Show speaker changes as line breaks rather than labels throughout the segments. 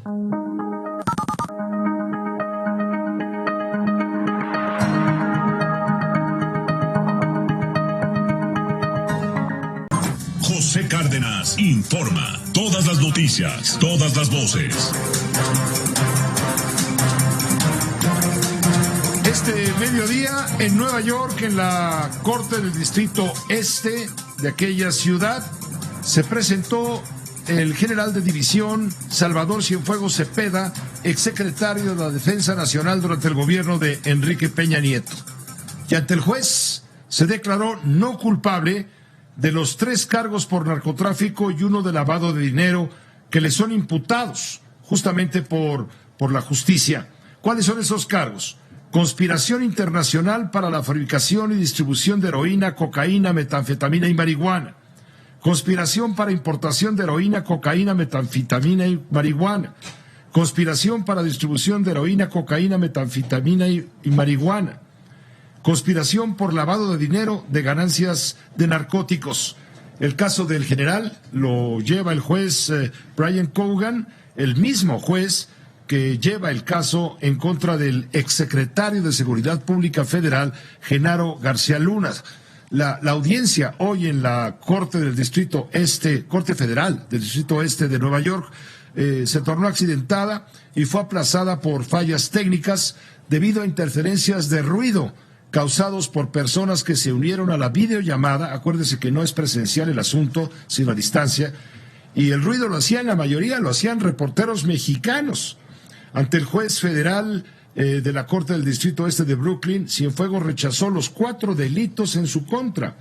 José Cárdenas informa. Todas las noticias, todas las voces.
Este mediodía en Nueva York, en la Corte del Distrito Este de aquella ciudad, se presentó el general de división Salvador Cienfuegos Cepeda, exsecretario de la Defensa Nacional durante el gobierno de Enrique Peña Nieto. Y ante el juez se declaró no culpable de los 3 cargos por narcotráfico y 1 de lavado de dinero que le son imputados justamente por la justicia. ¿Cuáles son esos cargos? Conspiración internacional para la fabricación y distribución de heroína, cocaína, metanfetamina y marihuana. Conspiración para importación de heroína, cocaína, metanfetamina y marihuana. Conspiración para distribución de heroína, cocaína, metanfetamina y marihuana. Conspiración por lavado de dinero de ganancias de narcóticos. El caso del general lo lleva el juez Brian Cogan, el mismo juez que lleva el caso en contra del exsecretario de Seguridad Pública Federal, Genaro García Luna. La audiencia hoy en la Corte del Distrito Este, Corte Federal del Distrito Este de Nueva York, se tornó accidentada y fue aplazada por fallas técnicas debido a interferencias de ruido causados por personas que se unieron a la videollamada. Acuérdese que no es presencial el asunto, sino a distancia, y el ruido lo hacían, la mayoría lo hacían reporteros mexicanos. Ante el juez federal de la Corte del Distrito Este de Brooklyn, Cienfuegos rechazó los 4 delitos en su contra.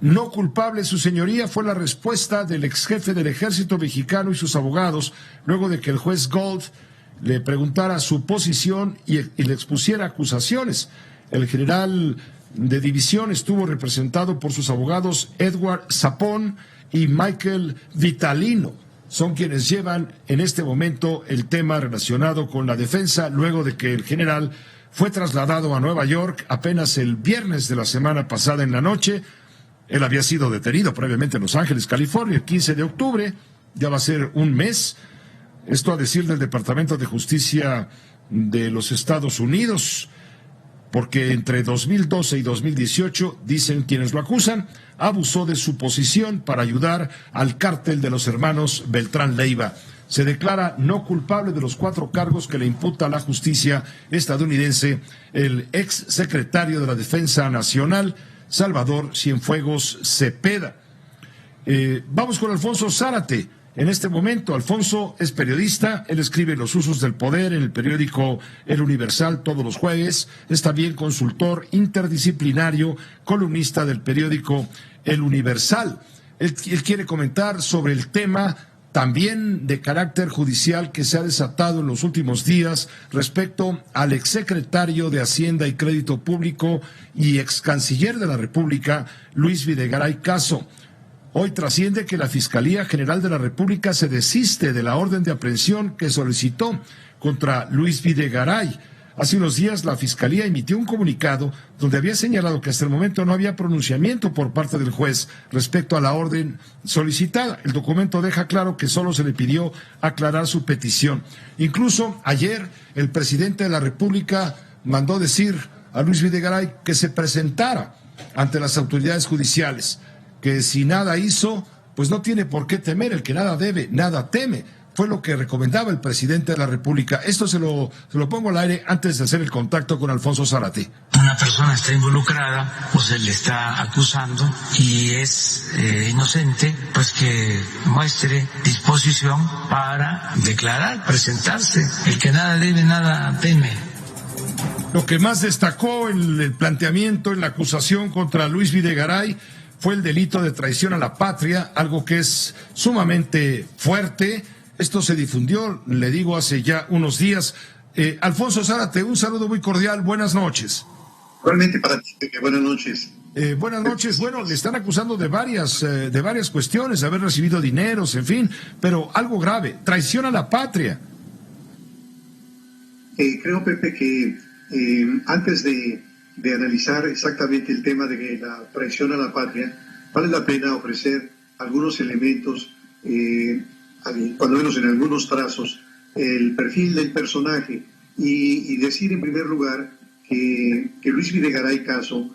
No culpable, su señoría, fue la respuesta del ex jefe del ejército mexicano y sus abogados, luego de que el juez Gold le preguntara su posición y le expusiera acusaciones. El general de división estuvo representado por sus abogados Edward Sapón y Michael Vitalino. Son quienes llevan en este momento el tema relacionado con la defensa, luego de que el general fue trasladado a Nueva York apenas el viernes de la semana pasada en la noche. Él había sido detenido previamente en Los Ángeles, California, el 15 de octubre, ya va a ser un mes. Esto a decir del Departamento de Justicia de los Estados Unidos, porque entre 2012 y 2018, dicen quienes lo acusan, abusó de su posición para ayudar al cártel de los hermanos Beltrán Leiva. Se declara no culpable de los 4 cargos que le imputa la justicia estadounidense el ex secretario de la Defensa Nacional, Salvador Cienfuegos Cepeda. Vamos con Alfonso Zárate. En este momento, Alfonso es periodista, él escribe Los usos del poder en el periódico El Universal todos los jueves, es también consultor interdisciplinario, columnista del periódico El Universal. Él quiere comentar sobre el tema también de carácter judicial que se ha desatado en los últimos días respecto al exsecretario de Hacienda y Crédito Público y ex canciller de la República, Luis Videgaray Caso. Hoy trasciende que la Fiscalía General de la República se desiste de la orden de aprehensión que solicitó contra Luis Videgaray. Hace unos días la Fiscalía emitió un comunicado donde había señalado que hasta el momento no había pronunciamiento por parte del juez respecto a la orden solicitada. El documento deja claro que solo se le pidió aclarar su petición. Incluso ayer el presidente de la República mandó decir a Luis Videgaray que se presentara ante las autoridades judiciales, que si nada hizo, pues no tiene por qué temer. El que nada debe, nada teme. Fue lo que recomendaba el presidente de la República. Esto se lo pongo al aire antes de hacer el contacto con Alfonso Zárate.
Una persona está involucrada, pues se le está acusando y es inocente, pues que muestre disposición para declarar, presentarse. El que nada debe, nada teme.
Lo que más destacó en el planteamiento, en la acusación contra Luis Videgaray, fue el delito de traición a la patria, algo que es sumamente fuerte. Esto se difundió, le digo, hace ya unos días. Alfonso Zárate, un saludo muy cordial, buenas noches.
Igualmente para ti, buenas noches.
Buenas noches. Bueno, le están acusando de varias cuestiones, de haber recibido dineros, en fin, pero algo grave, traición a la patria.
Creo, Pepe, que antes de analizar exactamente el tema de la traición a la patria, vale la pena ofrecer algunos elementos cuando menos en algunos trazos, el perfil del personaje y decir en primer lugar que Luis Videgaray Caso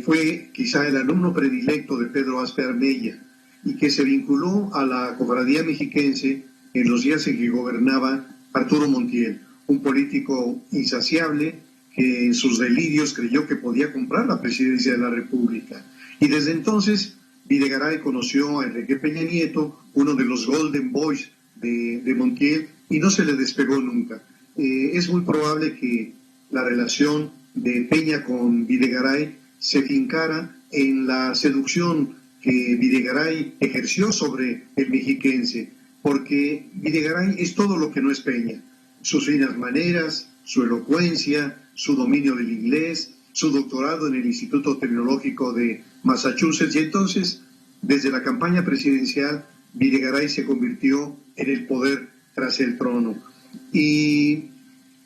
fue quizá el alumno predilecto de Pedro Aspe Armella y que se vinculó a la cofradía mexiquense en los días en que gobernaba Arturo Montiel, un político insaciable que en sus delirios creyó que podía comprar la presidencia de la República. Y desde entonces Videgaray conoció a Enrique Peña Nieto, uno de los Golden Boys de Montiel, y no se le despegó nunca. Es muy probable que la relación de Peña con Videgaray se fincara en la seducción que Videgaray ejerció sobre el mexiquense, porque Videgaray es todo lo que no es Peña: sus finas maneras, su elocuencia, su dominio del inglés, su doctorado en el Instituto Tecnológico de Massachusetts, y entonces, desde la campaña presidencial, Videgaray se convirtió en el poder tras el trono. Y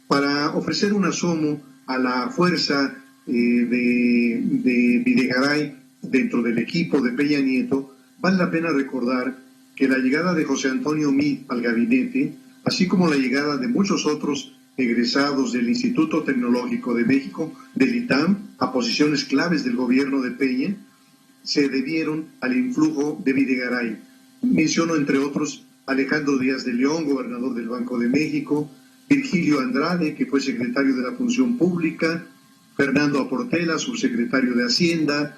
para ofrecer un asomo a la fuerza de Videgaray dentro del equipo de Peña Nieto, vale la pena recordar que la llegada de José Antonio Meade al gabinete, así como la llegada de muchos otros egresados del Instituto Tecnológico de México, del ITAM, a posiciones claves del gobierno de Peña, se debieron al influjo de Videgaray. Menciono, entre otros, Alejandro Díaz de León, gobernador del Banco de México, Virgilio Andrade, que fue secretario de la Función Pública, Fernando Aportela, subsecretario de Hacienda,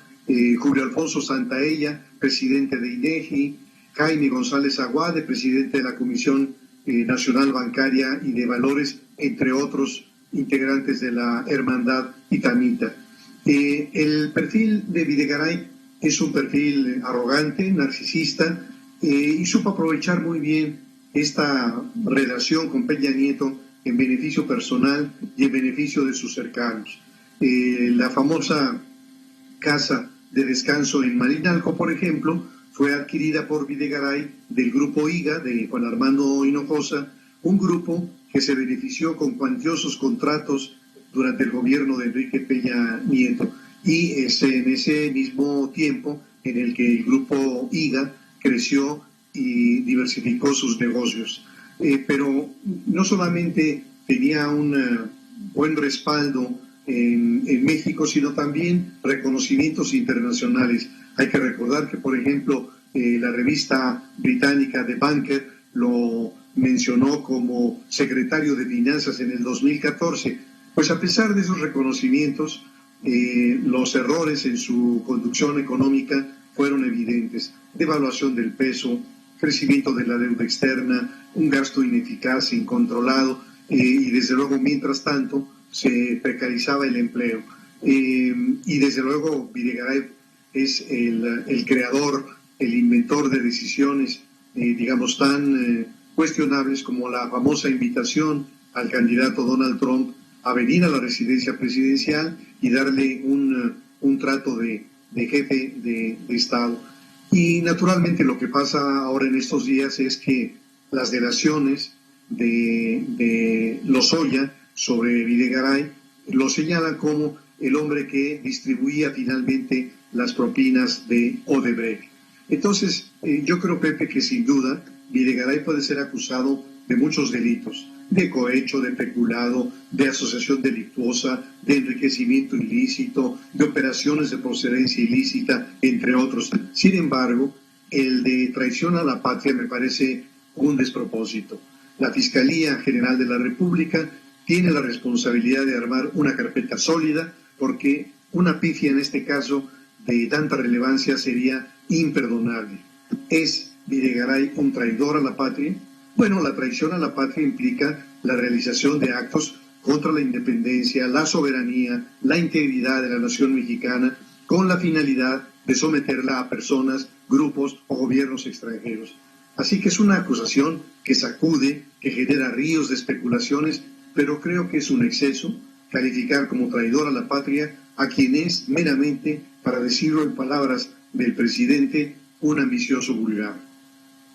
Julio Alfonso Santaella, presidente de INEGI, Jaime González Aguade, presidente de la Comisión Nacional Bancaria y de Valores, entre otros integrantes de la Hermandad Itamita. El perfil de Videgaray es un perfil arrogante, narcisista, y supo aprovechar muy bien esta relación con Peña Nieto en beneficio personal y en beneficio de sus cercanos. La famosa casa de descanso en Malinalco, por ejemplo, fue adquirida por Videgaray del grupo IGA de Juan Armando Hinojosa, un grupo que se benefició con cuantiosos contratos durante el gobierno de Enrique Peña Nieto, y es en ese mismo tiempo en el que el grupo IGA creció y diversificó sus negocios. Pero no solamente tenía un buen respaldo en México, sino también reconocimientos internacionales. Hay que recordar que, por ejemplo, la revista británica The Banker lo mencionó como secretario de Finanzas en el 2014. Pues a pesar de esos reconocimientos, los errores en su conducción económica fueron evidentes: devaluación del peso, crecimiento de la deuda externa, un gasto ineficaz, incontrolado, y desde luego, mientras tanto, se precarizaba el empleo. Y desde luego Videgaray es el creador, el inventor de decisiones, digamos, tan cuestionables como la famosa invitación al candidato Donald Trump a venir a la residencia presidencial y darle un trato de jefe de Estado. Y naturalmente lo que pasa ahora en estos días es que las delaciones de Lozoya sobre Videgaray lo señalan como el hombre que distribuía finalmente las propinas de Odebrecht. Entonces, yo creo, Pepe, que sin duda Videgaray puede ser acusado de muchos delitos: de cohecho, de peculado, de asociación delictuosa, de enriquecimiento ilícito, de operaciones de procedencia ilícita, entre otros. Sin embargo, el de traición a la patria me parece un despropósito. La Fiscalía General de la República tiene la responsabilidad de armar una carpeta sólida, porque una pifia en este caso de tanta relevancia sería imperdonable. ¿Es Videgaray un traidor a la patria? Bueno, la traición a la patria implica la realización de actos contra la independencia, la soberanía, la integridad de la nación mexicana, con la finalidad de someterla a personas, grupos o gobiernos extranjeros. Así que es una acusación que sacude, que genera ríos de especulaciones, pero creo que es un exceso calificar como traidor a la patria a quien es meramente, para decirlo en palabras del presidente, un ambicioso vulgar.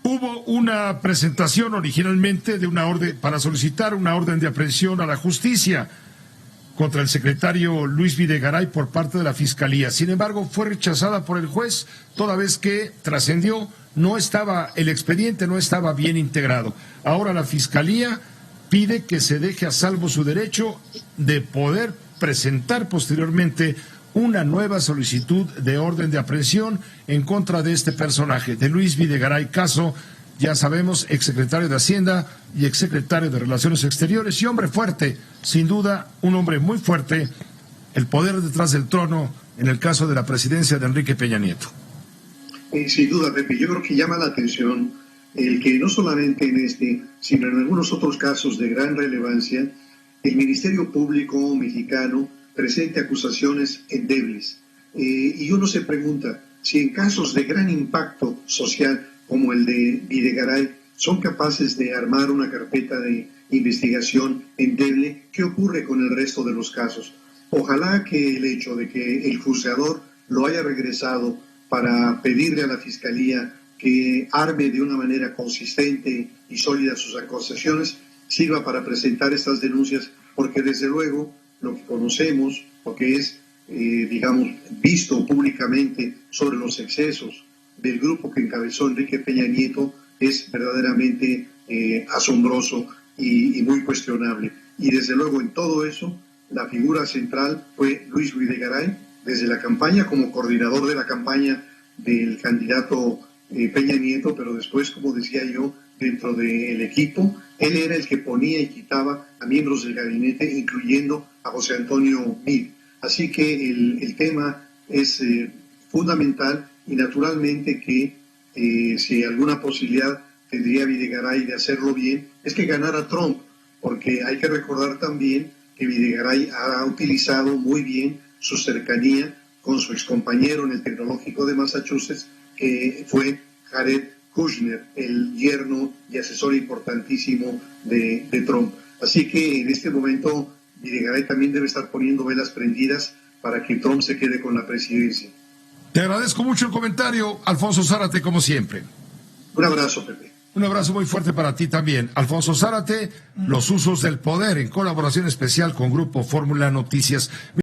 Hubo una presentación originalmente de una orden para solicitar una orden de aprehensión a la justicia contra el secretario Luis Videgaray por parte de la Fiscalía. Sin embargo, fue rechazada por el juez, toda vez que trascendió el expediente no estaba bien integrado. Ahora la Fiscalía pide que se deje a salvo su derecho de poder presentar posteriormente una nueva solicitud de orden de aprehensión en contra de este personaje, de Luis Videgaray Caso, ya sabemos, exsecretario de Hacienda y exsecretario de Relaciones Exteriores y hombre fuerte, sin duda, un hombre muy fuerte, el poder detrás del trono en el caso de la presidencia de Enrique Peña Nieto.
Sin duda, Pepe, yo creo que llama la atención el que no solamente en este, sino en algunos otros casos de gran relevancia, el Ministerio Público mexicano presente acusaciones endebles. Y uno se pregunta si en casos de gran impacto social como el de Videgaray son capaces de armar una carpeta de investigación endeble, ¿qué ocurre con el resto de los casos? Ojalá que el hecho de que el juzgador lo haya regresado para pedirle a la Fiscalía que arme de una manera consistente y sólida sus acusaciones sirva para presentar estas denuncias, porque desde luego lo que conocemos, lo que es, visto públicamente sobre los excesos del grupo que encabezó Enrique Peña Nieto es verdaderamente asombroso y muy cuestionable. Y desde luego en todo eso, la figura central fue Luis Videgaray, desde la campaña como coordinador de la campaña del candidato Peña Nieto, pero después, como decía yo, dentro del equipo, él era el que ponía y quitaba a miembros del gabinete, incluyendo a José Antonio Meade. Así que el tema es fundamental y naturalmente que si alguna posibilidad tendría Videgaray de hacerlo bien, es que ganara Trump, porque hay que recordar también que Videgaray ha utilizado muy bien su cercanía con su excompañero en el Tecnológico de Massachusetts, que fue Jared Kushner, el yerno y asesor importantísimo de Trump. Así que en este momento Videgaray también debe estar poniendo velas prendidas para que Trump se quede con la presidencia.
Te agradezco mucho el comentario, Alfonso Zárate, como siempre.
Un abrazo, Pepe.
Un abrazo muy fuerte para ti también. Alfonso Zárate, los usos del poder, en colaboración especial con Grupo Fórmula Noticias.